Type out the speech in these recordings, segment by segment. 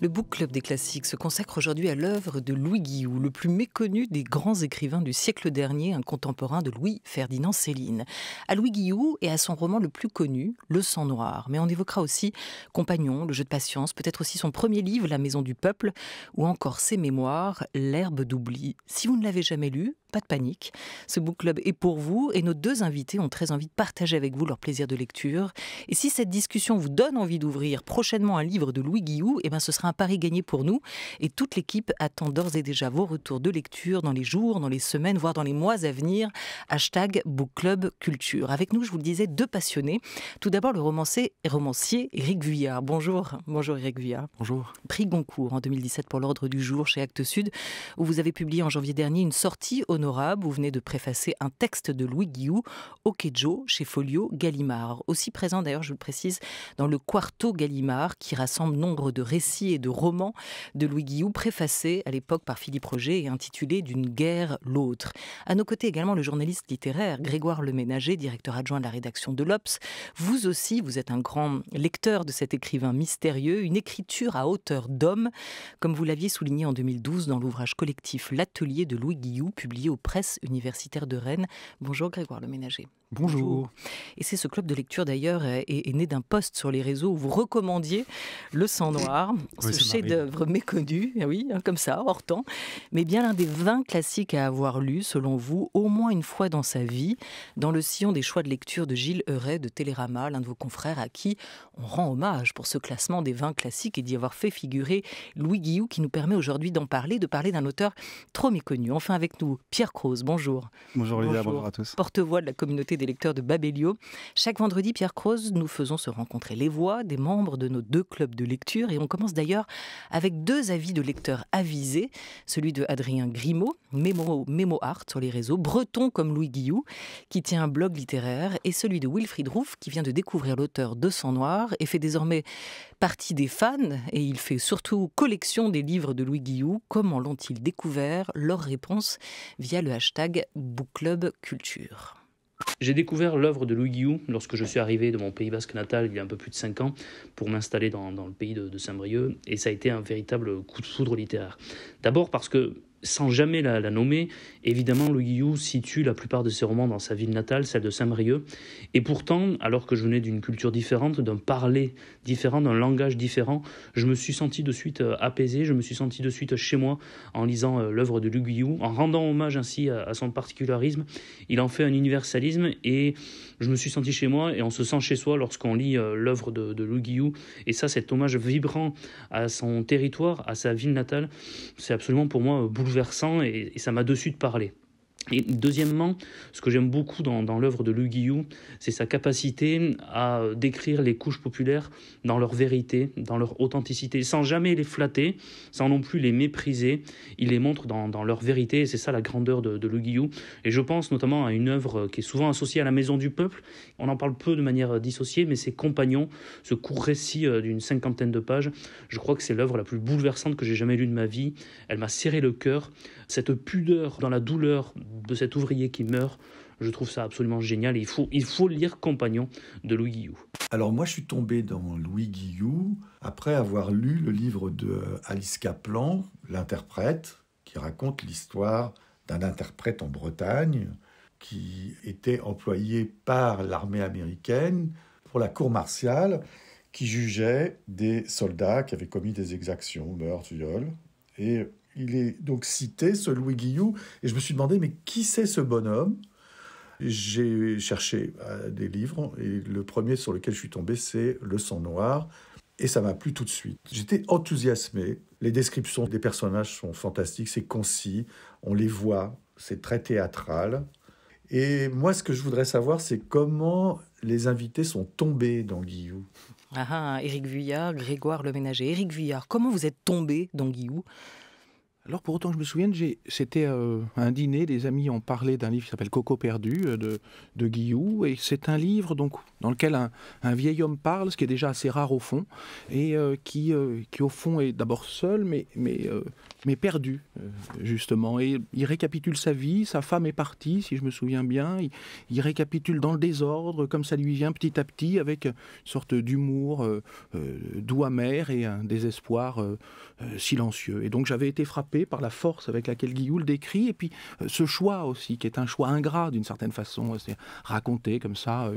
Le Book Club des classiques se consacre aujourd'hui à l'œuvre de Louis Guillou, le plus méconnu des grands écrivains du siècle dernier, un contemporain de Louis-Ferdinand Céline. À Louis Guillou et à son roman le plus connu, Le sang noir. Mais on évoquera aussi Compagnon, Le jeu de patience, peut-être aussi son premier livre, La maison du peuple, ou encore ses mémoires, L'herbe d'oubli. Si vous ne l'avez jamais lu, pas de panique. Ce book club est pour vous et nos deux invités ont très envie de partager avec vous leur plaisir de lecture. Et si cette discussion vous donne envie d'ouvrir prochainement un livre de Louis Guillou, ce sera un pari gagné pour nous. Et toute l'équipe attend d'ores et déjà vos retours de lecture dans les jours, dans les semaines, voire dans les mois à venir. #BookClubCulture. Avec nous, je vous le disais, deux passionnés. Tout d'abord, le romancier Éric Vuillard. Bonjour. Bonjour Éric Vuillard. Bonjour. Prix Goncourt en 2017 pour l'Ordre du Jour chez Actes Sud, où vous avez publié en janvier dernier une sortie honorable. Vous venez de préfacer un texte de Louis Guillou, Okejo, chez Folio Gallimard. Aussi présent d'ailleurs, je le précise, dans le Quarto Gallimard, qui rassemble nombre de récits et de romans de Louis Guillou, préfacés à l'époque par Philippe Roger et intitulés D'une guerre l'autre. À nos côtés également le journaliste littéraire Grégoire Leménager, directeur adjoint de la rédaction de l'Obs. Vous aussi, vous êtes un grand lecteur de cet écrivain mystérieux, une écriture à hauteur d'homme, comme vous l'aviez souligné en 2012 dans l'ouvrage collectif L'Atelier de Louis Guillou, publié aux Presses universitaires de Rennes. Bonjour Grégoire Leménager. Bonjour. Et c'est ce club de lecture d'ailleurs est né d'un post sur les réseaux où vous recommandiez Le sang noir, ce chef-d'œuvre méconnu, oui, comme ça, hors temps, mais bien l'un des 20 classiques à avoir lu, selon vous, au moins une fois dans sa vie, dans le sillon des choix de lecture de Gilles Heuret de Télérama, l'un de vos confrères à qui on rend hommage pour ce classement des 20 classiques et d'y avoir fait figurer Louis Guillou, qui nous permet aujourd'hui de parler d'un auteur trop méconnu. Enfin avec nous, Pierre Croze, bonjour. Bonjour Olivia, bonjour à tous. Porte-voix de la communauté des lecteurs de Babelio. Chaque vendredi, Pierre Croze, nous faisons se rencontrer les voix des membres de nos deux clubs de lecture et on commence d'ailleurs avec deux avis de lecteurs avisés, celui de Adrien Grimaud, Mémo Art sur les réseaux, breton comme Louis Guillou, qui tient un blog littéraire, et celui de Wilfried Rouff, qui vient de découvrir l'auteur de Sang noir et fait désormais partie des fans, et il fait surtout collection des livres de Louis Guillou. Comment l'ont-ils découvert? Leur réponse via le #BookClubCulture. J'ai découvert l'œuvre de Louis Guillou lorsque je suis arrivé de mon Pays Basque natal il y a un peu plus de 5 ans pour m'installer dans le pays de Saint-Brieuc, et ça a été un véritable coup de foudre littéraire. D'abord parce que, sans jamais la nommer, évidemment, Louis Guillou situe la plupart de ses romans dans sa ville natale, celle de Saint-Brieuc. Et pourtant, alors que je venais d'une culture différente, d'un parler différent, d'un langage différent, je me suis senti de suite apaisé, je me suis senti de suite chez moi en lisant l'œuvre de Louis Guillou, en rendant hommage ainsi à son particularisme. Il en fait un universalisme et je me suis senti chez moi, et on se sent chez soi lorsqu'on lit l'œuvre de Louis Guillou. Et ça, cet hommage vibrant à son territoire, à sa ville natale, c'est absolument pour moi bouleversant et ça m'a de suite parlé. Et deuxièmement, ce que j'aime beaucoup dans l'œuvre de Louis Guillou, c'est sa capacité à décrire les couches populaires dans leur vérité, dans leur authenticité, sans jamais les flatter, sans non plus les mépriser. Il les montre dans leur vérité, et c'est ça la grandeur de Louis Guillou. Et je pense notamment à une œuvre qui est souvent associée à La Maison du Peuple. On en parle peu de manière dissociée, mais ses Compagnons, ce court récit d'une 50aine de pages, je crois que c'est l'œuvre la plus bouleversante que j'ai jamais lue de ma vie. Elle m'a serré le cœur. Cette pudeur dans la douleur de cet ouvrier qui meurt, je trouve ça absolument génial, et il faut lire Compagnon de Louis Guillou. Alors moi je suis tombé dans Louis Guillou après avoir lu le livre de Alice Kaplan, l'interprète, qui raconte l'histoire d'un interprète en Bretagne qui était employé par l'armée américaine pour la cour martiale, qui jugeait des soldats qui avaient commis des exactions, meurtres, viols. Et il est donc cité, ce Louis Guillou, et je me suis demandé, mais qui c'est ce bonhomme? J'ai cherché des livres, et le premier sur lequel je suis tombé, c'est Le sang noir, et ça m'a plu tout de suite. J'étais enthousiasmé, les descriptions des personnages sont fantastiques, c'est concis, on les voit, c'est très théâtral. Et moi, ce que je voudrais savoir, c'est comment les invités sont tombés dans Guillou. Éric Vuillard, Grégoire Leménager. Éric Vuillard, comment vous êtes tombé dans Guillou? Alors pour autant que je me souvienne, c'était un dîner, des amis ont parlé d'un livre qui s'appelle Coco perdu de Guillou, et c'est un livre donc, dans lequel un vieil homme parle, ce qui est déjà assez rare au fond, et qui au fond est d'abord seul, mais perdu, justement. Et il récapitule sa vie, sa femme est partie, si je me souviens bien, il récapitule dans le désordre, comme ça lui vient petit à petit, avec une sorte d'humour doux amer et un désespoir silencieux. Et donc j'avais été frappé par la force avec laquelle Guillou le décrit, et puis ce choix aussi, qui est un choix ingrat d'une certaine façon, c'est raconté comme ça,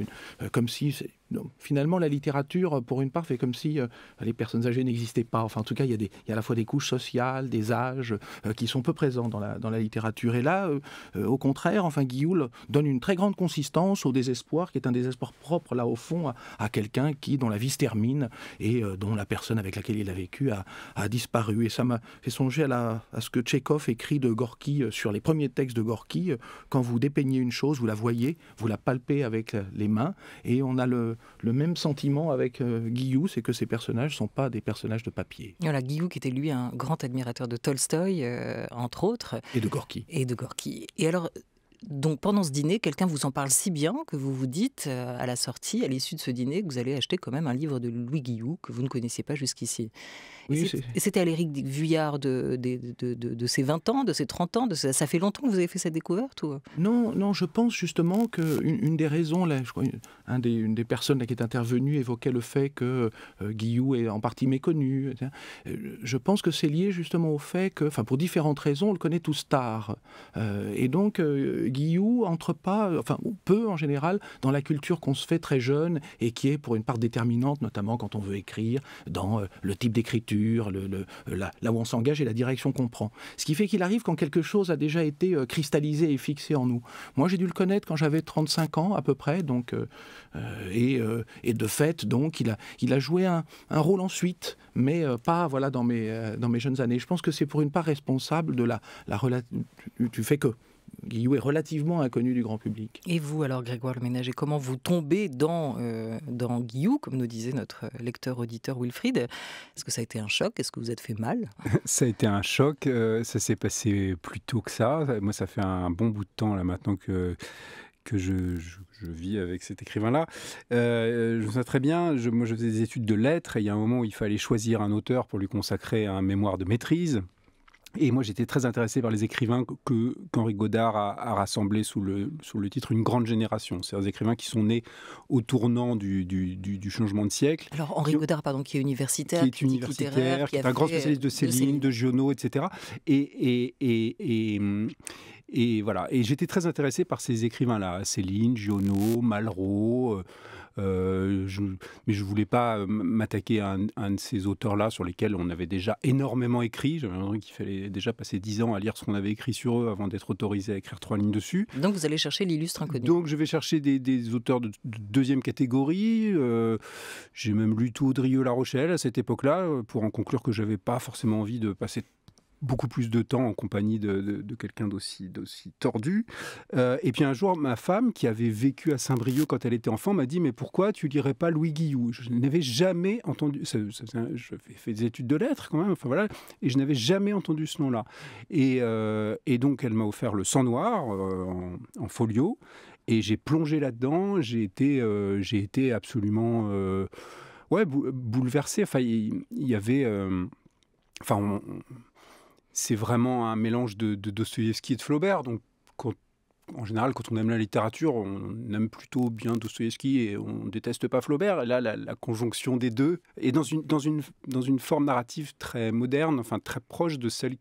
comme si... Donc, finalement, la littérature, pour une part, fait comme si les personnes âgées n'existaient pas. Enfin, en tout cas, il y a à la fois des couches sociales, des âges qui sont peu présents dans la littérature. Et là, au contraire, enfin, Guillou donne une très grande consistance au désespoir, qui est un désespoir propre, là, au fond, à quelqu'un dont la vie se termine et dont la personne avec laquelle il a vécu a disparu. Et ça m'a fait songer à ce que Tchekhov écrit de Gorky sur les premiers textes de Gorky. Quand vous dépeignez une chose, vous la voyez, vous la palpez avec les mains, et on a le même sentiment avec Guillou, c'est que ces personnages ne sont pas des personnages de papier. Voilà, Guillou qui était lui un grand admirateur de Tolstoï, entre autres. Et de Gorky. Et alors, donc pendant ce dîner, quelqu'un vous en parle si bien que vous vous dites à la sortie, à l'issue de ce dîner, que vous allez acheter quand même un livre de Louis Guillou que vous ne connaissiez pas jusqu'ici. Oui, et c'était à l'Éric Vuillard de ses 20 ans, de ses 30 ans, ça fait longtemps que vous avez fait cette découverte ou... Non, je pense justement qu'une des raisons, là, je crois, une des personnes là, qui est intervenue évoquait le fait que Guillou est en partie méconnu. Je pense que c'est lié justement au fait que, pour différentes raisons, on le connaît tous tard. Et donc, Guillou entre pas, ou peu en général, dans la culture qu'on se fait très jeune et qui est pour une part déterminante, notamment quand on veut écrire, dans le type d'écriture, là où on s'engage et la direction qu'on prend. Ce qui fait qu'il arrive quand quelque chose a déjà été cristallisé et fixé en nous. Moi, j'ai dû le connaître quand j'avais 35 ans à peu près, donc, et de fait, donc, il a joué un rôle ensuite, mais pas dans mes jeunes années. Je pense que c'est pour une part responsable de du fait que Guillou est relativement inconnu du grand public. Et vous alors, Grégoire Le Ménager, comment vous tombez dans Guillou, comme nous disait notre lecteur-auditeur Wilfried? Est-ce que ça a été un choc? Est-ce que vous êtes fait mal? Ça a été un choc, ça s'est passé plus tôt que ça. Moi, ça fait un bon bout de temps là maintenant que je vis avec cet écrivain-là. Je me souviens très bien, moi je faisais des études de lettres et il y a un moment où il fallait choisir un auteur pour lui consacrer un mémoire de maîtrise. Et moi, j'étais très intéressé par les écrivains qu'Henri Godard a rassemblés sous le titre « Une grande génération ». C'est des écrivains qui sont nés au tournant du changement de siècle. Alors, Henri Godard, qui est universitaire, qui est un grand spécialiste de Céline, de Giono, etc. Et voilà. Et j'étais très intéressé par ces écrivains-là, Céline, Giono, Malraux. Mais je ne voulais pas m'attaquer à un de ces auteurs-là sur lesquels on avait déjà énormément écrit. J'avais l'impression qu'il fallait déjà passer 10 ans à lire ce qu'on avait écrit sur eux avant d'être autorisé à écrire 3 lignes dessus. Donc vous allez chercher l'illustre inconnu. Donc je vais chercher des auteurs de deuxième catégorie. J'ai même lu tout Audrieux-La Rochelle à cette époque-là, pour en conclure que je n'avais pas forcément envie de passer beaucoup plus de temps en compagnie de quelqu'un d'aussi tordu. Et puis un jour, ma femme, qui avait vécu à Saint-Brieuc quand elle était enfant, m'a dit « Mais pourquoi tu lirais pas Louis Guillou ?» Je n'avais jamais entendu... Je fais des études de lettres quand même, et je n'avais jamais entendu ce nom-là. Et donc, elle m'a offert le Sang Noir en folio, et j'ai plongé là-dedans. J'ai été absolument bouleversé. Il y avait... c'est vraiment un mélange de Dostoïevski et de Flaubert. Donc, en général, quand on aime la littérature, on aime plutôt bien Dostoïevski et on déteste pas Flaubert. Et là, la conjonction des deux, et dans une forme narrative très moderne, très proche de celle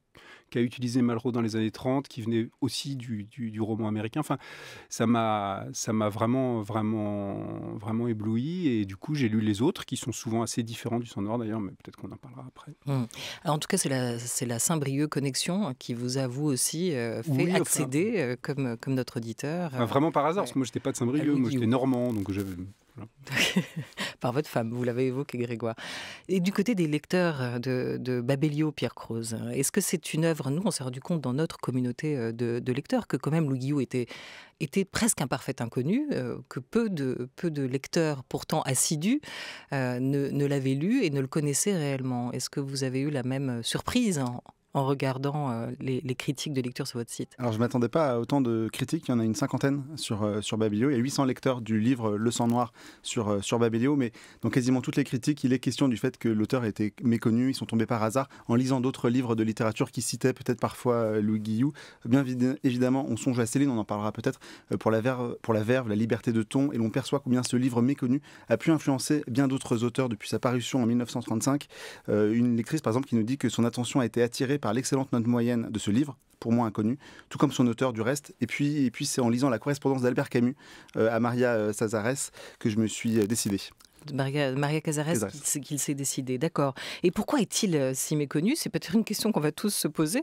qu'a utilisé Malraux dans les années 30, qui venait aussi du roman américain. Ça m'a vraiment, vraiment, vraiment ébloui. Et du coup, j'ai lu les autres, qui sont souvent assez différents du Sang Noir d'ailleurs, mais peut-être qu'on en parlera après. Alors, en tout cas, c'est la Saint-Brieuc connexion qui vous a, vous aussi, fait accéder, comme notre auditeur. Vraiment par hasard, parce que moi, je n'étais pas de Saint-Brieuc, moi, j'étais normand, donc j'avais... Voilà. Par votre femme, vous l'avez évoqué, Grégoire. Et du côté des lecteurs de Babelio, Pierre Croze, est-ce que c'est une œuvre, nous on s'est rendu compte dans notre communauté de lecteurs que quand même Louis Guillou était presque un parfait inconnu, que peu de lecteurs pourtant assidus ne l'avaient lu et ne le connaissaient réellement. Est-ce que vous avez eu la même surprise en regardant les critiques de lecture sur votre site? Alors je ne m'attendais pas à autant de critiques, il y en a une cinquantaine sur Babelio, il y a 800 lecteurs du livre Le Sang Noir sur Babelio, mais dans quasiment toutes les critiques, il est question du fait que l'auteur était méconnu, ils sont tombés par hasard en lisant d'autres livres de littérature qui citaient peut-être parfois Louis Guillou. Bien évidemment, on songe à Céline, on en parlera peut-être pour la verve, la liberté de ton, et l'on perçoit combien ce livre méconnu a pu influencer bien d'autres auteurs depuis sa parution en 1935. Une lectrice par exemple qui nous dit que son attention a été attirée par l'excellente note moyenne de ce livre, pour moi inconnu, tout comme son auteur du reste. Et puis c'est en lisant la correspondance d'Albert Camus à Maria Cazares que je me suis décidé. Maria Cazares qu'il s'est décidé, d'accord. Et pourquoi est-il si méconnu? C'est peut-être une question qu'on va tous se poser.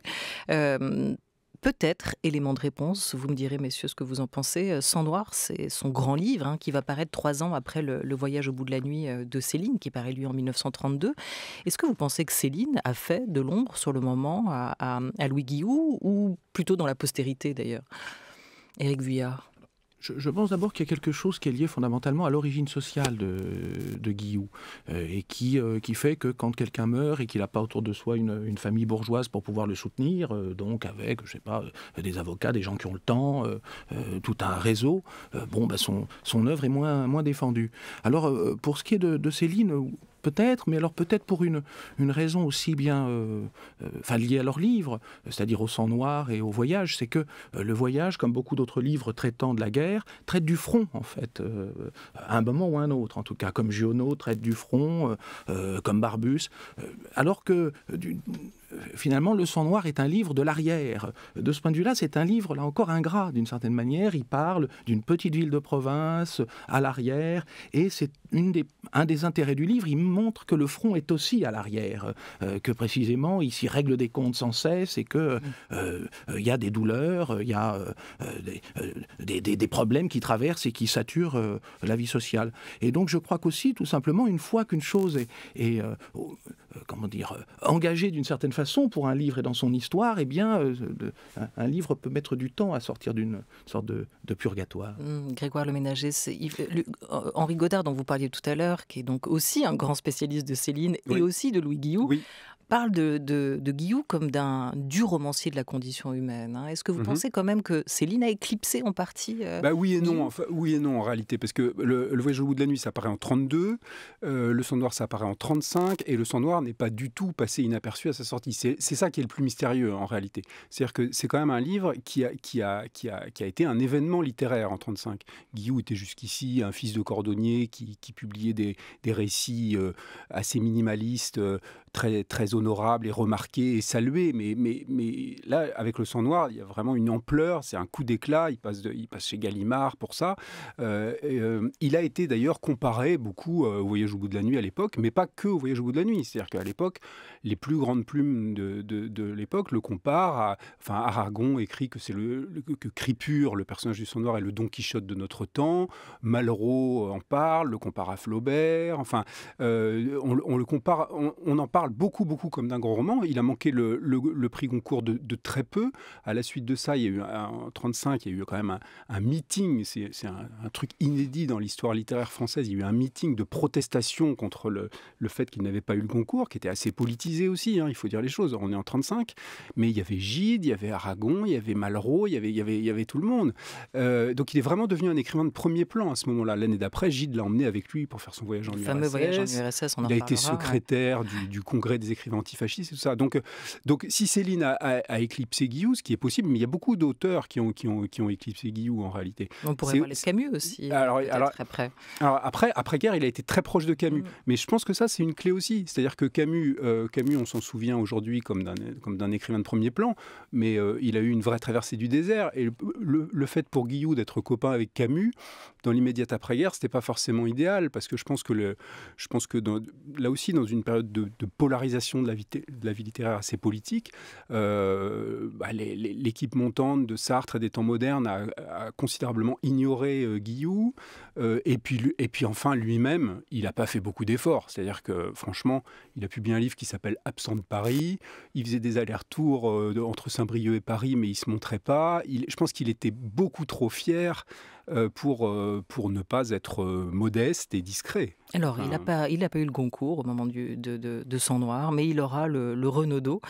Peut-être, élément de réponse, vous me direz, messieurs, ce que vous en pensez. Sang Noir, c'est son grand livre qui va paraître 3 ans après le Voyage au bout de la nuit de Céline, qui paraît lui en 1932. Est-ce que vous pensez que Céline a fait de l'ombre sur le moment à Louis Guillou, ou plutôt dans la postérité d'ailleurs? Éric Vuillard. Je pense d'abord qu'il y a quelque chose qui est lié fondamentalement à l'origine sociale de Guillou et qui fait que quand quelqu'un meurt et qu'il n'a pas autour de soi une famille bourgeoise pour pouvoir le soutenir, donc avec, je sais pas, des avocats, des gens qui ont le temps, tout un réseau, son œuvre est moins défendue. Alors pour ce qui est de Céline, peut-être, mais alors peut-être pour une raison aussi bien liée à leur livre, c'est-à-dire au Sang Noir et au voyage, c'est que le voyage, comme beaucoup d'autres livres traitant de la guerre, traite du front, en fait, à un moment ou à un autre, en tout cas, comme Giono traite du front, comme Barbus, alors que finalement, Le Sang Noir est un livre de l'arrière. De ce point de vue-là, c'est un livre, là encore, ingrat, d'une certaine manière. Il parle d'une petite ville de province, à l'arrière, et c'est un des intérêts du livre. Il montre que le front est aussi à l'arrière, que précisément, il s'y règle des comptes sans cesse, et qu'il y a des douleurs, il y a des problèmes qui traversent et qui saturent la vie sociale. Et donc, je crois qu'aussi, tout simplement, une fois qu'une chose est engagée d'une certaine façon pour un livre et dans son histoire, eh bien, un livre peut mettre du temps à sortir d'une sorte de purgatoire. Grégoire Le Ménager, Henri Godard, dont vous parliez tout à l'heure, qui est donc aussi un grand spécialiste de Céline et aussi de Louis Guillou, parle de Guillou comme du romancier de la condition humaine. Est-ce que vous pensez quand même que Céline a éclipsé en partie oui et non en réalité, parce que le Voyage au bout de la nuit, ça apparaît en 32, le Sang Noir, ça apparaît en 35, et le Sang Noir n'est pas du tout passé inaperçu à sa sortie. C'est ça qui est le plus mystérieux en réalité. C'est-à-dire que c'est quand même un livre qui a été un événement littéraire en 35. Guillou était jusqu'ici un fils de cordonnier qui publiait des récits assez minimalistes, très, très honorable et remarqué et salué, mais là, avec Le Sang Noir, il y a vraiment une ampleur, c'est un coup d'éclat, il passe chez Gallimard pour ça. Il a été d'ailleurs comparé beaucoup au Voyage au bout de la nuit à l'époque, mais pas que au Voyage au bout de la nuit. C'est-à-dire qu'à l'époque, les plus grandes plumes de l'époque le comparent Aragon écrit que c'est que Cripure, le personnage du Sang Noir, est le Don Quichotte de notre temps. Malraux en parle, le compare à Flaubert. On le compare, on en parle beaucoup comme d'un grand roman. Il a manqué le prix Goncourt de très peu. À la suite de ça, il y a eu en 1935, il y a eu quand même un meeting. C'est un truc inédit dans l'histoire littéraire française. Il y a eu un meeting de protestation contre le fait qu'il n'avait pas eu le Goncourt, qui était assez politisé aussi, il faut dire les choses. On est en 1935, mais il y avait Gide, il y avait Aragon, il y avait Malraux, il y avait tout le monde. Donc il est vraiment devenu un écrivain de premier plan à ce moment-là. L'année d'après, Gide l'a emmené avec lui pour faire son voyage en URSS. Le fameux voyage en URSS, on en Il a été secrétaire du Congrès des écrivains antifascistes et tout ça. Donc si Céline a éclipsé Guillou, ce qui est possible, mais il y a beaucoup d'auteurs qui ont éclipsé Guillou en réalité. On pourrait parler de Camus aussi. Après-guerre, il a été très proche de Camus. Mais je pense que ça, c'est une clé aussi. C'est-à-dire que Camus, on s'en souvient aujourd'hui comme d'un écrivain de premier plan, mais il a eu une vraie traversée du désert. Et le fait pour Guillou d'être copain avec Camus, dans l'immédiate après-guerre, c'était pas forcément idéal, parce que je pense que là aussi, dans une période de polarisation de la vie littéraire assez politique, l'équipe montante de Sartre et des temps modernes a considérablement ignoré Guillou, et puis enfin lui-même, il n'a pas fait beaucoup d'efforts. C'est-à-dire que franchement, il a publié un livre qui s'appelle Absent de Paris, il faisait des allers-retours entre Saint-Brieuc et Paris, mais il ne se montrait pas. Je pense qu'il était beaucoup trop fier pour ne pas être modeste et discret. Alors, il n'a pas eu le Goncourt au moment de Sang Noir, mais il aura le Renaudot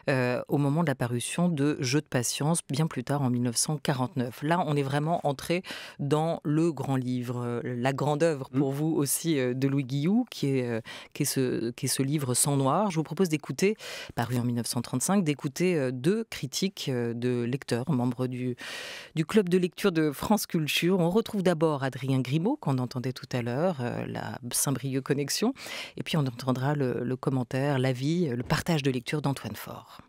au moment de la parution de Jeux de patience, bien plus tard en 1949. Là, on est vraiment entré dans le grand livre, la grande œuvre pour vous aussi de Louis Guillou, qui est ce livre Sang Noir. Je vous propose d'écouter, paru en 1935, d'écouter 2 critiques de lecteurs, membres du club de lecture de France Culture. On retrouve d'abord Adrien Grimaud, qu'on entendait tout à l'heure, la Saint-Brieuc Connexion. Et puis on entendra le commentaire, l'avis, le partage de lecture d'Antoine Faure.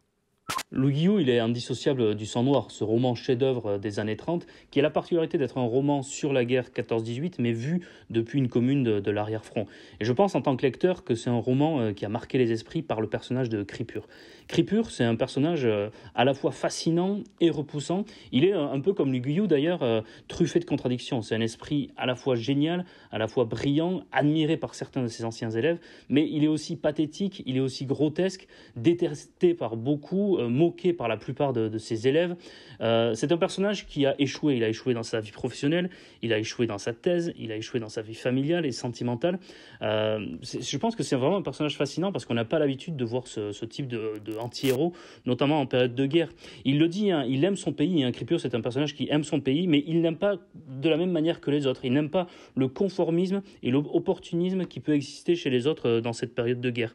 Louis Guillou, il est indissociable du Sang Noir, ce roman chef-d'œuvre des années 30, qui a la particularité d'être un roman sur la guerre 14-18, mais vu depuis une commune de l'arrière-front. Et je pense en tant que lecteur que c'est un roman qui a marqué les esprits par le personnage de Cripure. Cripure, c'est un personnage à la fois fascinant et repoussant. Il est un peu comme Louis Guillou d'ailleurs, truffé de contradictions. C'est un esprit à la fois génial, à la fois brillant, admiré par certains de ses anciens élèves, mais il est aussi pathétique, il est aussi grotesque, détesté par beaucoup, moqué par la plupart de ses élèves. C'est un personnage qui a échoué. Il a échoué dans sa vie professionnelle, il a échoué dans sa thèse, il a échoué dans sa vie familiale et sentimentale. Je pense que c'est vraiment un personnage fascinant parce qu'on n'a pas l'habitude de voir ce type de anti-héros, notamment en période de guerre. Il le dit, hein, il aime son pays. Hein. Cripure, c'est un personnage qui aime son pays, mais il n'aime pas de la même manière que les autres. Il n'aime pas le conformisme et l'opportunisme qui peut exister chez les autres dans cette période de guerre.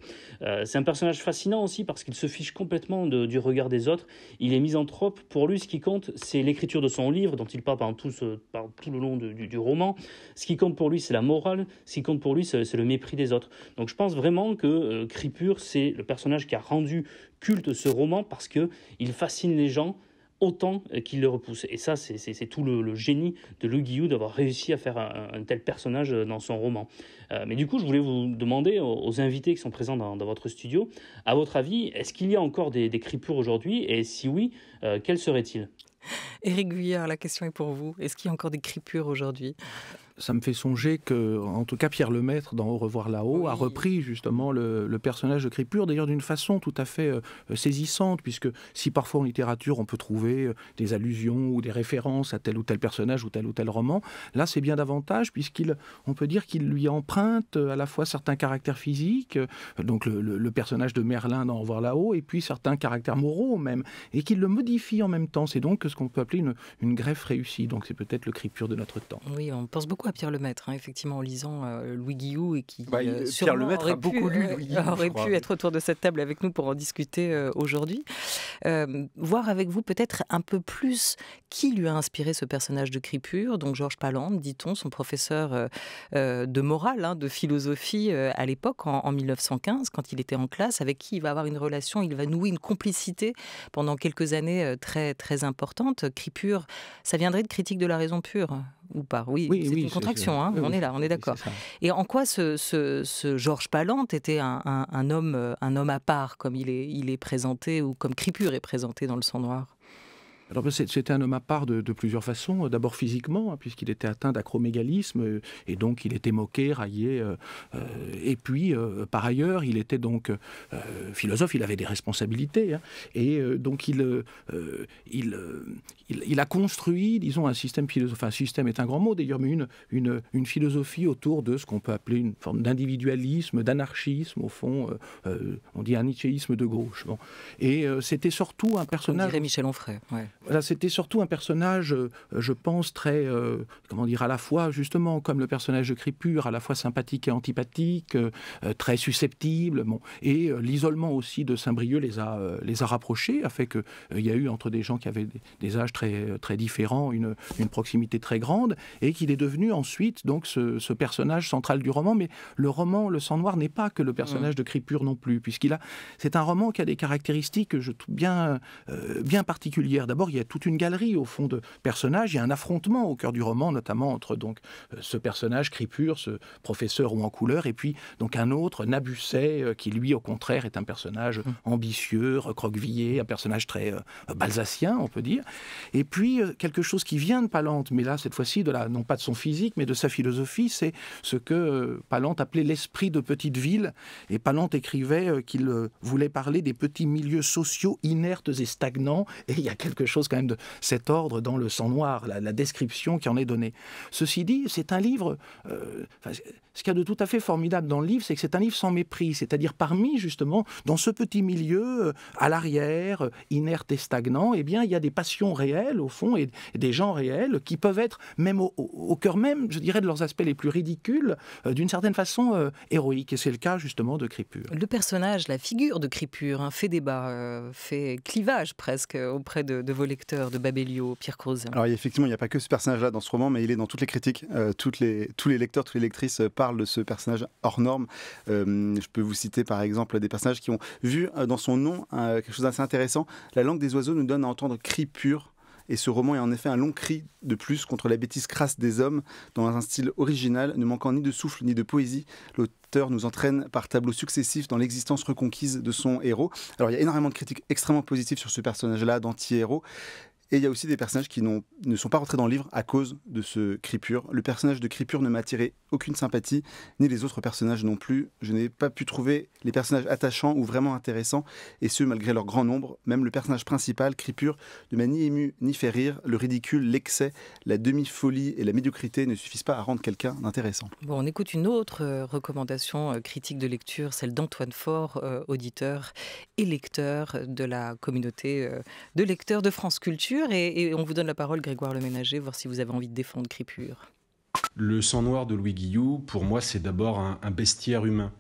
C'est un personnage fascinant aussi parce qu'il se fiche complètement du regard des autres. Il est misanthrope. Pour lui, ce qui compte, c'est l'écriture de son livre, dont il parle pendant tout le long du roman. Ce qui compte pour lui, c'est la morale. Ce qui compte pour lui, c'est le mépris des autres. Donc je pense vraiment que Cripure, c'est le personnage qui a rendu culte ce roman parce qu'il fascine les gens autant qu'il le repousse. Et ça, c'est tout le génie de Louis Guillou d'avoir réussi à faire un tel personnage dans son roman. Mais du coup, je voulais vous demander aux invités qui sont présents dans votre studio, à votre avis, est-ce qu'il y a encore des Cripures aujourd'hui? Et si oui, quels seraient-ils? Éric Guyard, la question est pour vous. Est-ce qu'il y a encore des Cripures aujourd'hui? Ça me fait songer que, en tout cas, Pierre Lemaitre, dans Au revoir là-haut, a repris justement le personnage de Cripure, d'ailleurs d'une façon tout à fait saisissante, puisque si parfois en littérature on peut trouver des allusions ou des références à tel ou tel personnage ou tel roman, là c'est bien davantage, puisqu'on peut dire qu'il lui emprunte à la fois certains caractères physiques, donc le personnage de Merlin dans Au revoir là-haut, et puis certains caractères moraux même, et qu'il le modifie en même temps. C'est donc ce qu'on peut appeler une greffe réussie, donc c'est peut-être le Cripure de notre temps. Oui, on pense beaucoup à Pierre Lemaitre, hein, effectivement, en lisant Louis Guillou, et qui Pierre Lemaitre a beaucoup lu Louis Guillou, aurait pu être autour de cette table avec nous pour en discuter aujourd'hui. Voir avec vous peut-être un peu plus qui lui a inspiré ce personnage de Cripure, donc Georges Palande, dit-on, son professeur de morale, de philosophie à l'époque, en 1915, quand il était en classe, avec qui il va avoir une relation, il va nouer une complicité pendant quelques années très, très importante. Cripure, ça viendrait de Critique de la raison pure ou pas? Oui, c'est une contraction, hein, on est là, on est d'accord. Et en quoi ce Georges Palande était un homme à part, comme il est présenté, ou comme Cripure est présenté dans Le Sang Noir? Alors, c'était un homme à part de plusieurs façons. D'abord physiquement, puisqu'il était atteint d'acromégalisme, et donc il était moqué, raillé. Et puis, par ailleurs, il était donc philosophe, il avait des responsabilités. Et donc, il a construit, disons, un système philosophique. Enfin, système est un grand mot d'ailleurs, mais une philosophie autour de ce qu'on peut appeler une forme d'individualisme, d'anarchisme, au fond. On dit un nietzschéisme de gauche. Bon. Et c'était surtout un personnage... On dirait Michel Onfray, ouais. Voilà, c'était surtout un personnage, je pense, très, à la fois, justement, comme le personnage de Cripure, à la fois sympathique et antipathique, très susceptible. Bon. Et l'isolement aussi de Saint-Brieuc les a rapprochés, a fait qu'il y a eu entre des gens qui avaient des âges très, très différents, une proximité très grande, et qu'il est devenu ensuite donc ce personnage central du roman. Mais le roman, Le Sang Noir, n'est pas que le personnage de Cripure non plus, c'est un roman qui a des caractéristiques bien particulières. D'abord, il y a toute une galerie au fond de personnages. Il y a un affrontement au cœur du roman, notamment entre donc ce personnage Cripure, ce professeur haut en couleur, et puis donc un autre, Nabucet, qui lui au contraire est un personnage ambitieux, recroquevillé, un personnage très balsacien, on peut dire. Et puis quelque chose qui vient de Palande, mais là cette fois-ci non pas de son physique, mais de sa philosophie, c'est ce que Palande appelait l'esprit de petite ville. Et Palande écrivait qu'il voulait parler des petits milieux sociaux inertes et stagnants. Et il y a quelque chose chose quand même de cet ordre dans le sang noir, la description qui en est donnée. Ceci dit, c'est un livre... ce qu'il y a de tout à fait formidable dans le livre, c'est que c'est un livre sans mépris, c'est-à-dire parmi, justement, dans ce petit milieu, à l'arrière, inerte et stagnant, eh bien, il y a des passions réelles, au fond, et des gens réels qui peuvent être, même au cœur même, je dirais, de leurs aspects les plus ridicules, d'une certaine façon héroïques. Et c'est le cas, justement, de Crépure. Le personnage, la figure de Crépure, fait débat, fait clivage presque auprès de vos lecteurs, de Babelio, Pierre Croz. Alors, effectivement, il n'y a pas que ce personnage-là dans ce roman, mais il est dans toutes les critiques. Tous les lecteurs, toutes les lectrices parle de ce personnage hors norme. Je peux vous citer par exemple des personnages qui ont vu dans son nom quelque chose d'assez intéressant. La langue des oiseaux nous donne à entendre cri pur. Et ce roman est en effet un long cri de plus contre la bêtise crasse des hommes, dans un style original, ne manquant ni de souffle ni de poésie. L'auteur nous entraîne par tableaux successifs dans l'existence reconquise de son héros. Alors il y a énormément de critiques extrêmement positives sur ce personnage-là, d'anti-héros. Et il y a aussi des personnages qui ne sont pas rentrés dans le livre à cause de ce Crépure. Le personnage de Crépure ne m'a attiré aucune sympathie, ni les autres personnages non plus. Je n'ai pas pu trouver les personnages attachants ou vraiment intéressants, et ce malgré leur grand nombre. Même le personnage principal, Crépure, ne m'a ni ému ni fait rire. Le ridicule, l'excès, la demi-folie et la médiocrité ne suffisent pas à rendre quelqu'un d'intéressant. Bon, on écoute une autre recommandation critique de lecture, celle d'Antoine Faure, auditeur et lecteur de la communauté de lecteurs de France Culture. Et on vous donne la parole, Grégoire Leménager, voir si vous avez envie de défendre Crépure. Le sang noir de Louis Guillou, pour moi, c'est d'abord un bestiaire humain.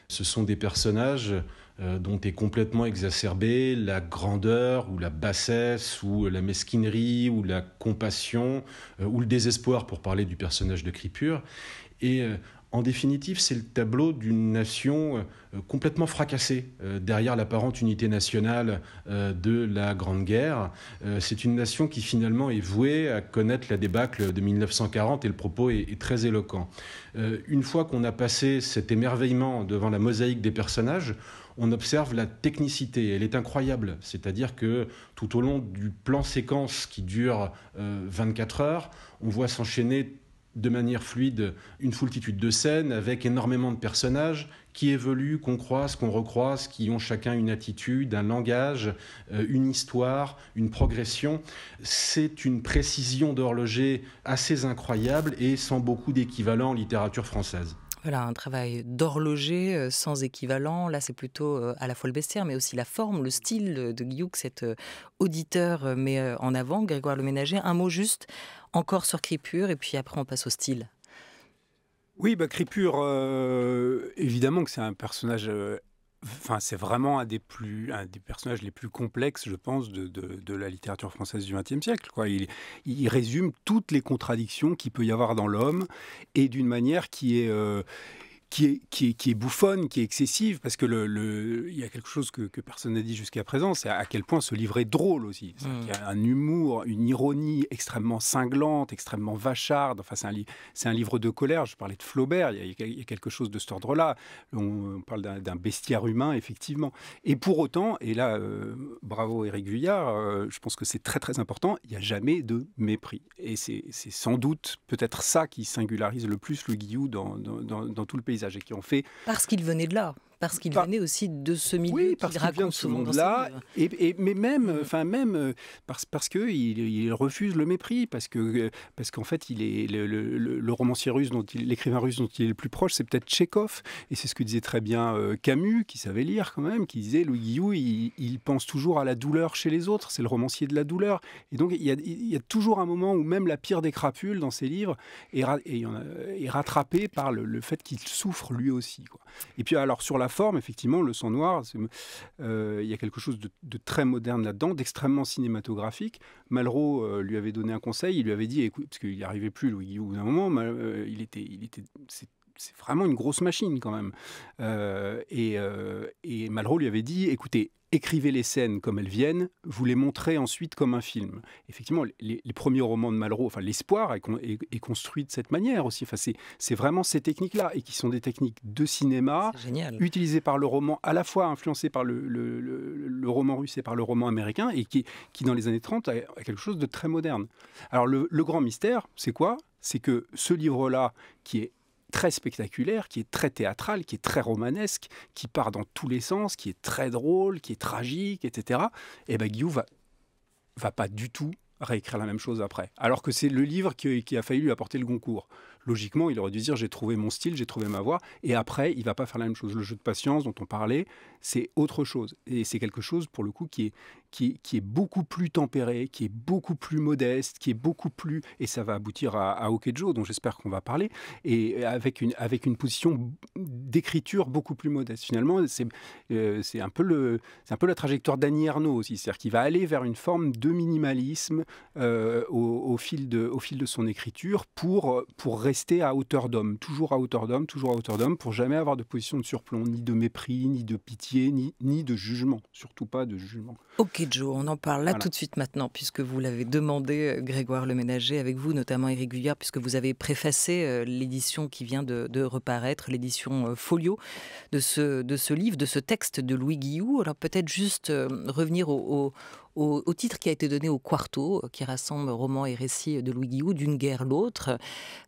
Ce sont des personnages dont est complètement exacerbée la grandeur ou la bassesse ou la mesquinerie ou la compassion ou le désespoir, pour parler du personnage de Crépure. Et en définitive, c'est le tableau d'une nation complètement fracassée derrière l'apparente unité nationale de la Grande Guerre. C'est une nation qui finalement est vouée à connaître la débâcle de 1940, et le propos est très éloquent. Une fois qu'on a passé cet émerveillement devant la mosaïque des personnages, on observe la technicité, elle est incroyable. C'est-à-dire que tout au long du plan séquence qui dure 24 heures, on voit s'enchaîner de manière fluide une foultitude de scènes avec énormément de personnages qui évoluent, qu'on croise, qu'on recroise, qui ont chacun une attitude, un langage, une histoire, une progression. C'est une précision d'horloger assez incroyable et sans beaucoup d'équivalent en littérature française. Voilà, un travail d'horloger sans équivalent. Là, c'est plutôt à la fois le bestiaire, mais aussi la forme, le style de Guillou que cet auditeur met en avant. Grégoire Leménager, un mot juste encore sur Crépure, et puis après on passe au style. Oui, Crépure, évidemment que c'est un personnage... c'est vraiment un des personnages les plus complexes, je pense, de la littérature française du XXe siècle. Il résume toutes les contradictions qu'il peut y avoir dans l'homme, et d'une manière qui est bouffonne, qui est excessive, parce que il y a quelque chose que personne n'a dit jusqu'à présent, c'est à quel point ce livre est drôle aussi. Il y a un humour, une ironie extrêmement cinglante, extrêmement vacharde. Enfin, c'est un livre de colère. Je parlais de Flaubert, il y a quelque chose de cet ordre-là. On parle d'un bestiaire humain, effectivement. Et pour autant, et là, bravo Éric Vuillard, je pense que c'est très très important, il n'y a jamais de mépris. Et c'est sans doute peut-être ça qui singularise le plus le Guillou dans tout le paysage. Et qui ont fait... Parce qu'il venait de là, parce qu'il venait aussi de ce milieu qu'il raconte souvent dans ses livres. Mais même parce qu'il refuse le mépris, parce qu'en fait, il est le romancier russe, l'écrivain russe dont il est le plus proche, c'est peut-être Tchekhov, et c'est ce que disait très bien Camus, qui savait lire quand même, qui disait Louis Guillou, il pense toujours à la douleur chez les autres, c'est le romancier de la douleur. Et donc, il y a toujours un moment où même la pire des crapules dans ses livres est rattrapée par le fait qu'il souffre lui aussi, quoi. Et puis alors sur la forme, effectivement, le sang noir, il y a quelque chose de très moderne là-dedans, d'extrêmement cinématographique. Malraux lui avait donné un conseil, il lui avait dit, écoute, parce qu'il n'y arrivait plus, Louis Guillou, au bout d'un moment, c'est vraiment une grosse machine quand même. Et Malraux lui avait dit, écoutez, écrivez les scènes comme elles viennent, vous les montrez ensuite comme un film. Effectivement, les premiers romans de Malraux, l'Espoir est construit de cette manière aussi. C'est vraiment ces techniques-là, et qui sont des techniques de cinéma, utilisées par le roman, à la fois influencées par le roman russe et par le roman américain, et qui dans les années 30, a quelque chose de très moderne. Alors le grand mystère, c'est quoi ? C'est que ce livre-là, qui est très spectaculaire, qui est très théâtral, qui est très romanesque, qui part dans tous les sens, qui est très drôle, qui est tragique, etc. Et Guillou va va pas du tout réécrire la même chose après. Alors que c'est le livre qui a failli lui apporter le Goncourt. Logiquement, il aurait dû dire j'ai trouvé mon style, j'ai trouvé ma voix, et après, il va pas faire la même chose. Le jeu de patience dont on parlait, c'est autre chose. Et c'est quelque chose, pour le coup, qui est beaucoup plus tempéré, qui est beaucoup plus modeste, qui est beaucoup plus... Et ça va aboutir à Okejo, dont j'espère qu'on va parler, et avec une position d'écriture beaucoup plus modeste. Finalement, c'est un peu la trajectoire d'Annie Ernaux aussi, c'est-à-dire qu'il va aller vers une forme de minimalisme au fil de son écriture pour rester à hauteur d'homme, toujours à hauteur d'homme, pour jamais avoir de position de surplomb, ni de mépris, ni de pitié, ni de jugement, surtout pas de jugement. Okejo, on en parle là tout de suite maintenant, puisque vous l'avez demandé, Grégoire Leménager, avec vous, notamment Éric Vuillard, puisque vous avez préfacé l'édition qui vient de reparaître, l'édition Folio, de ce livre, de ce texte de Louis Guillou. Alors peut-être juste revenir au titre qui a été donné au Quarto, qui rassemble romans et récits de Louis Guillou, d'une guerre l'autre.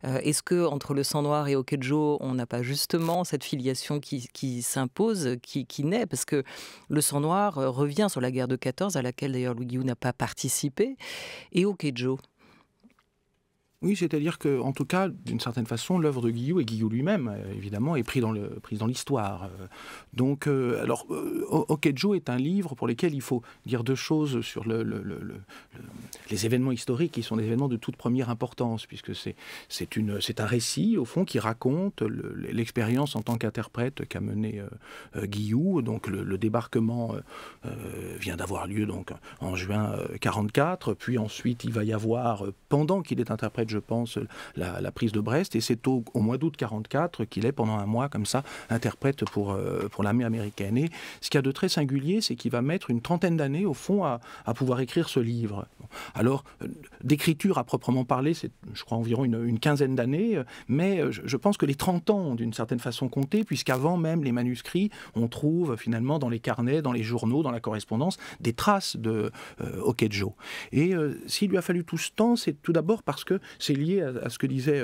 Est-ce que entre Le Sang Noir et Okejo, on n'a pas justement cette filiation qui s'impose, qui naît? Parce que Le Sang Noir revient sur la guerre de 14, à laquelle d'ailleurs Louis Guillou n'a pas participé, et Okejo. Oui, c'est-à-dire que, en tout cas, d'une certaine façon, l'œuvre de Guillou et Guillou lui-même, évidemment, est prise dans l'histoire. Donc, Okejo est un livre pour lequel il faut dire deux choses sur les événements historiques qui sont des événements de toute première importance, puisque c'est un récit, au fond, qui raconte l'expérience en tant qu'interprète qu'a mené Guillou. Donc, le débarquement vient d'avoir lieu donc, en juin 1944, puis ensuite, il va y avoir, pendant qu'il est interprète, je pense, la prise de Brest, et c'est au mois d'août 1944 qu'il est pendant un mois comme ça interprète pour l'armée américaine. Et ce qu'il y a de très singulier, c'est qu'il va mettre une trentaine d'années au fond à pouvoir écrire ce livre. Alors, d'écriture à proprement parler, c'est je crois environ une quinzaine d'années, mais je pense que les 30 ans ont d'une certaine façon compté, puisqu'avant même les manuscrits, on trouve finalement dans les carnets, dans les journaux, dans la correspondance, des traces de Okejo. Et s'il lui a fallu tout ce temps, c'est tout d'abord parce que c'est lié à ce que disait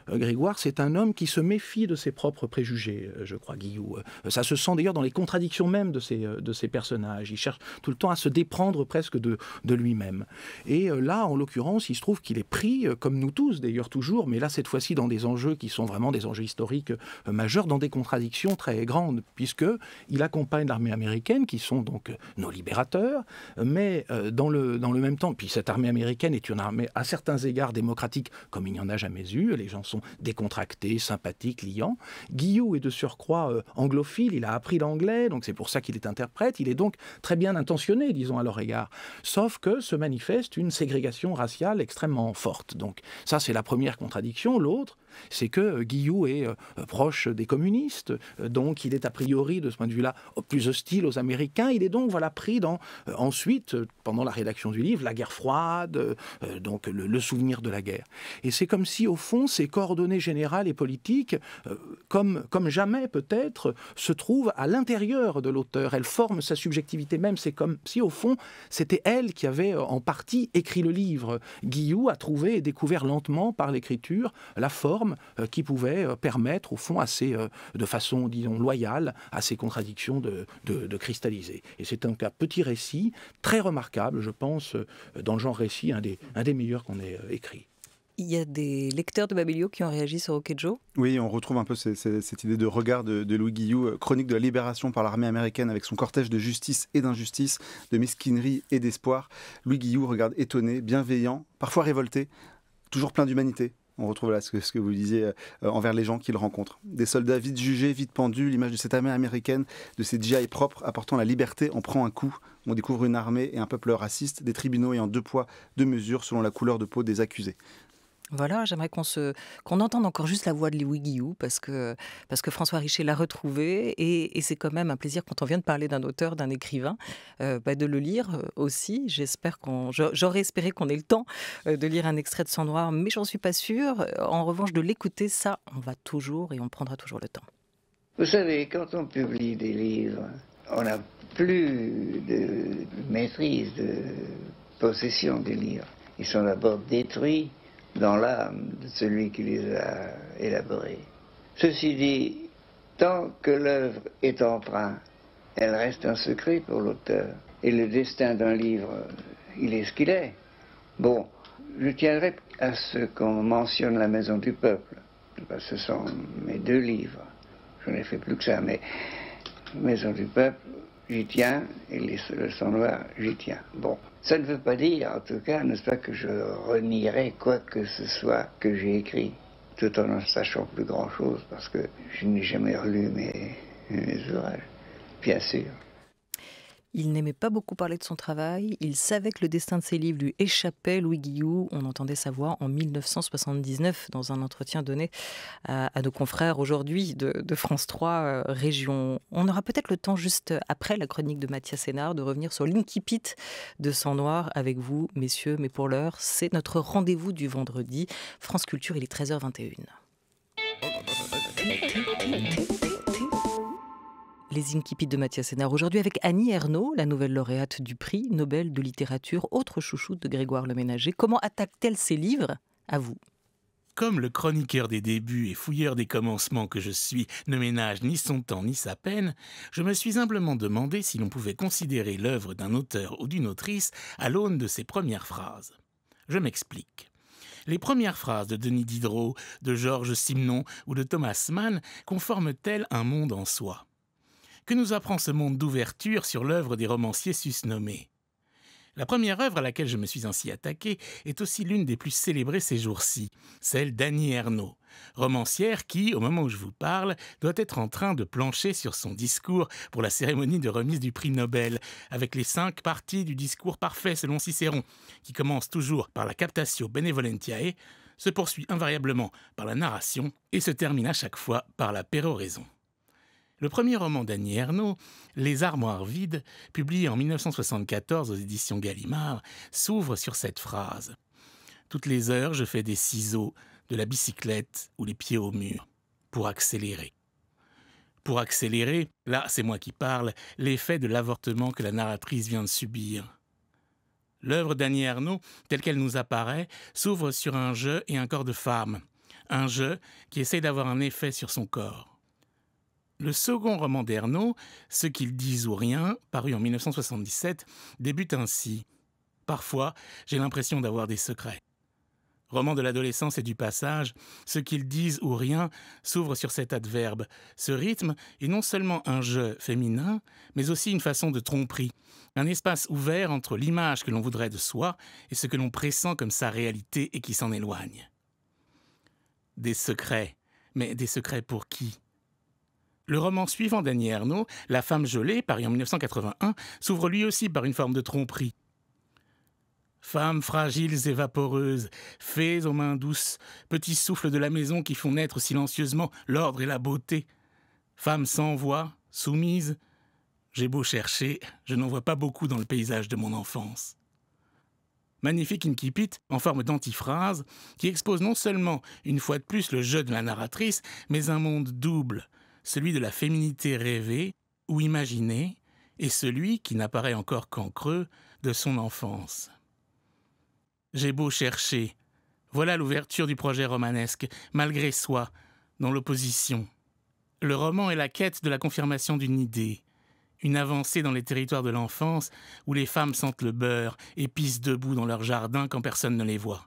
Grégoire, c'est un homme qui se méfie de ses propres préjugés, je crois, Guillou. Ça se sent d'ailleurs dans les contradictions même de ses personnages. Il cherche tout le temps à se déprendre presque de lui-même. Et là, en l'occurrence, il se trouve qu'il est pris, comme nous tous d'ailleurs toujours, mais là cette fois-ci dans des enjeux qui sont vraiment des enjeux historiques majeurs, dans des contradictions très grandes, puisqu'il accompagne l'armée américaine, qui sont donc nos libérateurs, mais dans le même temps, puis cette armée américaine est une armée à certains égards démocratique comme il n'y en a jamais eu. Les gens sont décontractés, sympathiques, liants. Guillou est de surcroît anglophile, il a appris l'anglais, donc c'est pour ça qu'il est interprète. Il est donc très bien intentionné, disons, à leur égard. Sauf que se manifeste une ségrégation raciale extrêmement forte. Donc ça, c'est la première contradiction. L'autre, c'est que Guillou est proche des communistes, donc il est a priori, de ce point de vue-là, plus hostile aux Américains. Il est donc pris dans, ensuite, pendant la rédaction du livre, la guerre froide, donc le souvenir de la guerre. Et c'est comme si, au fond, ces coordonnées générales et politiques, comme jamais peut-être, se trouvent à l'intérieur de l'auteur. Elle forme sa subjectivité même. C'est comme si, au fond, c'était elle qui avait en partie écrit le livre. Guillou a trouvé et découvert lentement par l'écriture la forme qui pouvait permettre, au fond, de façon, disons, loyale, à ces contradictions de cristalliser. Et c'est donc un petit récit très remarquable, je pense, dans le genre récit, un des meilleurs qu'on ait écrit. Il y a des lecteurs de Babelio qui ont réagi sur Okejo? Oui, on retrouve un peu cette idée de regard de Louis Guillou, chronique de la libération par l'armée américaine avec son cortège de justice et d'injustice, de mesquinerie et d'espoir. Louis Guillou regarde étonné, bienveillant, parfois révolté, toujours plein d'humanité. On retrouve là ce que vous disiez envers les gens qu'il rencontre. Des soldats vite jugés, vite pendus, l'image de cette armée américaine, de ces GI propres apportant la liberté en prend un coup. On découvre une armée et un peuple raciste, des tribunaux ayant 2 poids, 2 mesures selon la couleur de peau des accusés. Voilà, j'aimerais qu'on entende encore juste la voix de Louis Guillou, parce que François Richer l'a retrouvé, et c'est quand même un plaisir, quand on vient de parler d'un auteur, d'un écrivain, de le lire aussi. J'aurais espéré qu'on ait le temps de lire un extrait de Sang Noir, mais j'en suis pas sûre. En revanche, de l'écouter, ça, on va toujours, et on prendra toujours le temps. Vous savez, quand on publie des livres, on n'a plus de maîtrise, de possession des livres. Ils sont d'abord détruits dans l'âme de celui qui les a élaborés. Ceci dit, tant que l'œuvre est emprunt, elle reste un secret pour l'auteur. Et le destin d'un livre il est ce qu'il est. Bon, je tiendrai à ce qu'on mentionne La Maison du Peuple. Ce sont mes 2 livres. Je n'ai fait plus que ça, mais Maison du Peuple, j'y tiens, et Le Sang Noir, j'y tiens. Bon, ça ne veut pas dire, en tout cas, n'est-ce pas, que je renierai quoi que ce soit que j'ai écrit, tout en ne sachant plus grand-chose, parce que je n'ai jamais relu mes ouvrages, bien sûr. Il n'aimait pas beaucoup parler de son travail. Il savait que le destin de ses livres lui échappait. Louis Guillou, on entendait sa voix en 1979 dans un entretien donné à nos confrères aujourd'hui de France 3 Région. On aura peut-être le temps, juste après la chronique de Mathias Sénard, de revenir sur l'incipit de Sang Noir avec vous, messieurs. Mais pour l'heure, c'est notre rendez-vous du vendredi. France Culture, il est 13h21. Les incipits de Mathias Sénard aujourd'hui avec Annie Ernaux, la nouvelle lauréate du prix Nobel de littérature, autre chouchoute de Grégoire Le Ménager. Comment attaque-t-elle ses livres? À vous. Comme le chroniqueur des débuts et fouilleur des commencements que je suis ne ménage ni son temps ni sa peine, je me suis humblement demandé si l'on pouvait considérer l'œuvre d'un auteur ou d'une autrice à l'aune de ses premières phrases. Je m'explique. Les premières phrases de Denis Diderot, de Georges Simenon ou de Thomas Mann conforment-elles un monde en soi? Que nous apprend ce monde d'ouverture sur l'œuvre des romanciers susnommés? La première œuvre à laquelle je me suis ainsi attaqué est aussi l'une des plus célébrées ces jours-ci, celle d'Annie Ernaux, romancière qui, au moment où je vous parle, doit être en train de plancher sur son discours pour la cérémonie de remise du prix Nobel, avec les 5 parties du discours parfait selon Cicéron, qui commence toujours par la captatio benevolentiae, se poursuit invariablement par la narration et se termine à chaque fois par la péroraison. Le premier roman d'Annie Ernaux, Les armoires vides, publié en 1974 aux éditions Gallimard, s'ouvre sur cette phrase. Toutes les heures, je fais des ciseaux, de la bicyclette ou les pieds au mur, pour accélérer. Pour accélérer, là c'est moi qui parle, l'effet de l'avortement que la narratrice vient de subir. L'œuvre d'Annie Ernaux, telle qu'elle nous apparaît, s'ouvre sur un jeu et un corps de femme. Un jeu qui essaie d'avoir un effet sur son corps. Le second roman d'Ernaux, Ce qu'ils disent ou rien, paru en 1977, débute ainsi. Parfois, j'ai l'impression d'avoir des secrets. Roman de l'adolescence et du passage, Ce qu'ils disent ou rien s'ouvre sur cet adverbe. Ce rythme est non seulement un jeu féminin, mais aussi une façon de tromperie, un espace ouvert entre l'image que l'on voudrait de soi et ce que l'on pressent comme sa réalité et qui s'en éloigne. Des secrets, mais des secrets pour qui ? Le roman suivant d'Annie Ernaux, La femme gelée, paru en 1981, s'ouvre lui aussi par une forme de tromperie. Femmes fragiles et vaporeuses, fées aux mains douces, petits souffles de la maison qui font naître silencieusement l'ordre et la beauté. Femmes sans voix, soumises. J'ai beau chercher, je n'en vois pas beaucoup dans le paysage de mon enfance. Magnifique incipit en forme d'antiphrase qui expose non seulement une fois de plus le jeu de la narratrice, mais un monde double, celui de la féminité rêvée ou imaginée, et celui qui n'apparaît encore qu'en creux de son enfance. J'ai beau chercher, voilà l'ouverture du projet romanesque, malgré soi, dans l'opposition. Le roman est la quête de la confirmation d'une idée, une avancée dans les territoires de l'enfance où les femmes sentent le beurre et pissent debout dans leur jardin quand personne ne les voit.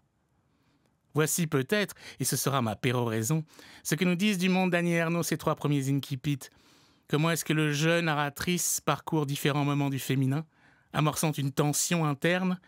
Voici peut-être, et ce sera ma péroraison, ce que nous disent du monde d'Annie Ernaux ces 3 premiers incipits. Comment est-ce que le jeu narratrice parcourt différents moments du féminin, amorçant une tension interne,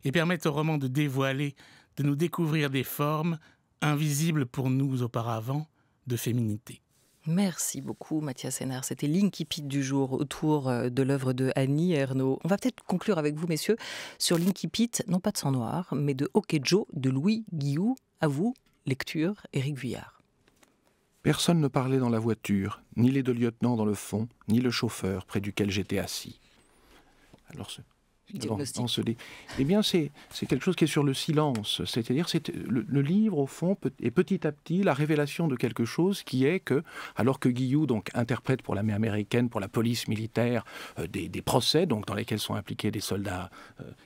et permet au roman de dévoiler, de nous découvrir des formes, invisibles pour nous auparavant, de féminité. Merci beaucoup Mathias Sénard. C'était l'incipit du jour autour de l'œuvre de Annie Ernaux. On va peut-être conclure avec vous, messieurs, sur l'incipit, non pas de Sang Noir, mais de Okejo de Louis Guillou. À vous, lecture, Éric Vuillard. Personne ne parlait dans la voiture, ni les 2 lieutenants dans le fond, ni le chauffeur près duquel j'étais assis. Alors, eh bien, c'est quelque chose qui est sur le silence. C'est-à-dire, le livre, au fond, est petit à petit la révélation de quelque chose qui est que, alors que Guillou donc, interprète pour l'armée américaine, pour la police militaire, des procès donc, dans lesquels sont impliqués des soldats,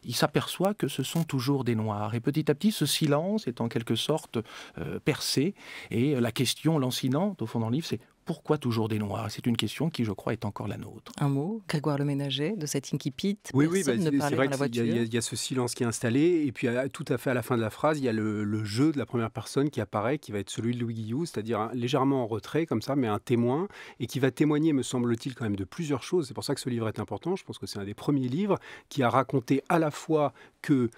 il s'aperçoit que ce sont toujours des Noirs. Et petit à petit, ce silence est en quelque sorte percé. Et la question lancinante, au fond, dans le livre, c'est pourquoi toujours des Noirs? C'est une question qui, je crois, est encore la nôtre. Un mot, Grégoire Leménager, de cet incipit. Oui, Personne ne parlait c'est vrai dans la voiture. qu'il y a ce silence qui est installé, et puis tout à fait à la fin de la phrase, il y a le jeu de la première personne qui apparaît, qui va être celui de Louis Guillou, c'est-à-dire légèrement en retrait, comme ça, mais un témoin, et qui va témoigner, me semble-t-il, quand même de plusieurs choses. C'est pour ça que ce livre est important. Je pense que c'est un des premiers livres qui a raconté à la fois que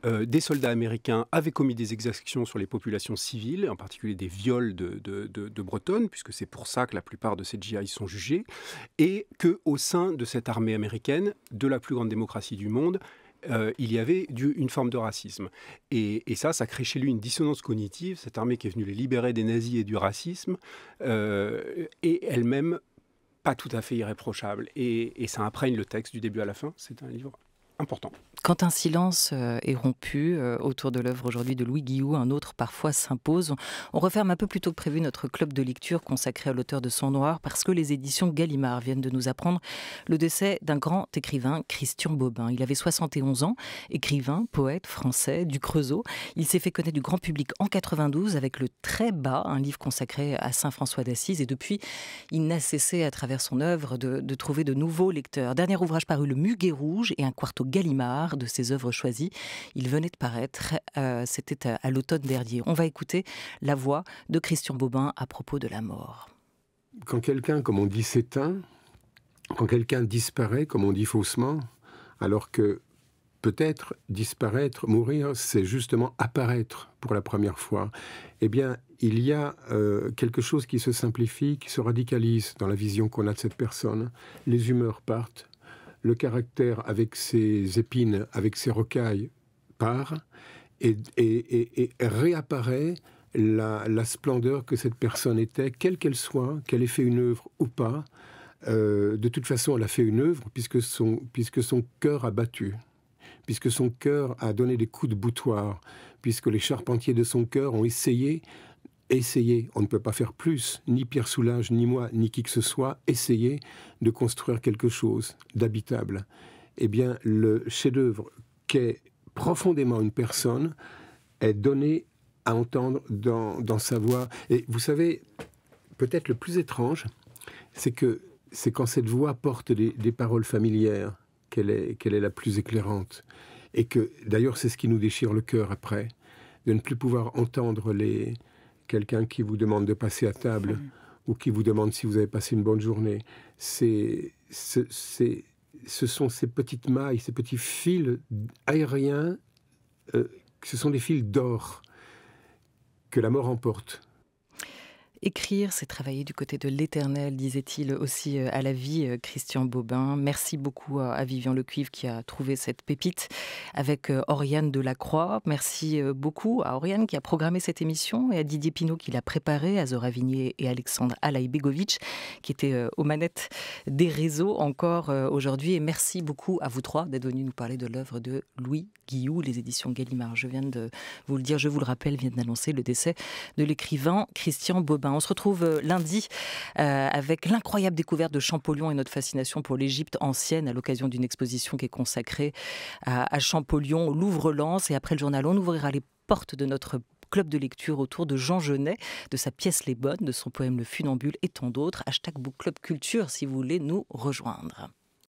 des soldats américains avaient commis des exactions sur les populations civiles, en particulier des viols de Bretonnes, puisque c'est pour ça que la plupart de ces GI sont jugés, et qu'au sein de cette armée américaine, de la plus grande démocratie du monde, il y avait une forme de racisme. Et ça crée chez lui une dissonance cognitive, cette armée qui est venue les libérer des nazis et du racisme, et elle-même pas tout à fait irréprochable. Et ça imprègne le texte du début à la fin. C'est un livre important. Quand un silence est rompu autour de l'œuvre aujourd'hui de Louis Guillou, un autre parfois s'impose. On referme un peu plus tôt que prévu notre club de lecture consacré à l'auteur de Sang Noir parce que les éditions Gallimard viennent de nous apprendre le décès d'un grand écrivain, Christian Bobin. Il avait 71 ans, écrivain, poète français du Creusot. Il s'est fait connaître du grand public en 92 avec Le Très Bas, un livre consacré à Saint François d'Assise. Et depuis, il n'a cessé à travers son œuvre de trouver de nouveaux lecteurs. Dernier ouvrage paru, Le Muguet Rouge et un quarto Gallimard de ses œuvres choisies. Il venait de paraître, c'était à l'automne dernier. On va écouter la voix de Christian Bobin à propos de la mort. Quand quelqu'un, comme on dit, s'éteint, quand quelqu'un disparaît, comme on dit faussement, alors que peut-être disparaître, mourir, c'est justement apparaître pour la première fois, eh bien, il y a quelque chose qui se simplifie, qui se radicalise dans la vision qu'on a de cette personne. Les humeurs partent. Le caractère avec ses épines, avec ses rocailles, part et réapparaît la splendeur que cette personne était, quelle qu'elle soit, qu'elle ait fait une œuvre ou pas. De toute façon, elle a fait une œuvre puisque son cœur a battu, puisque son cœur a donné des coups de boutoir, puisque les charpentiers de son cœur ont essayé, on ne peut pas faire plus, ni Pierre Soulages, ni moi, ni qui que ce soit, essayer de construire quelque chose d'habitable. Eh bien, le chef-d'œuvre qu'est profondément une personne est donné à entendre dans sa voix. Et vous savez, peut-être le plus étrange, c'est quand cette voix porte des paroles familières qu'elle est la plus éclairante. Et que, d'ailleurs, c'est ce qui nous déchire le cœur après, de ne plus pouvoir entendre quelqu'un qui vous demande de passer à table ou qui vous demande si vous avez passé une bonne journée. Ce sont ces petites mailles, ces petits fils aériens, ce sont des fils d'or que la mort emporte. Écrire, c'est travailler du côté de l'éternel, disait-il aussi à la vie, Christian Bobin. Merci beaucoup à Vivian Lecuivre qui a trouvé cette pépite avec Oriane Delacroix. Merci beaucoup à Oriane qui a programmé cette émission et à Didier Pinault qui l'a préparée, à Zora Vignier et Alexandre Alaïbegovic qui étaient aux manettes des réseaux encore aujourd'hui. Et merci beaucoup à vous trois d'être venus nous parler de l'œuvre de Louis Guillou, les éditions Gallimard. Je viens de vous le dire, je vous le rappelle, viennent d'annoncer le décès de l'écrivain Christian Bobin. On se retrouve lundi avec l'incroyable découverte de Champollion et notre fascination pour l'Égypte ancienne à l'occasion d'une exposition qui est consacrée à Champollion, Louvre-Lens. Et après le journal, on ouvrira les portes de notre club de lecture autour de Jean Genet, de sa pièce Les Bonnes, de son poème Le Funambule et tant d'autres. #BookClubCulture si vous voulez nous rejoindre.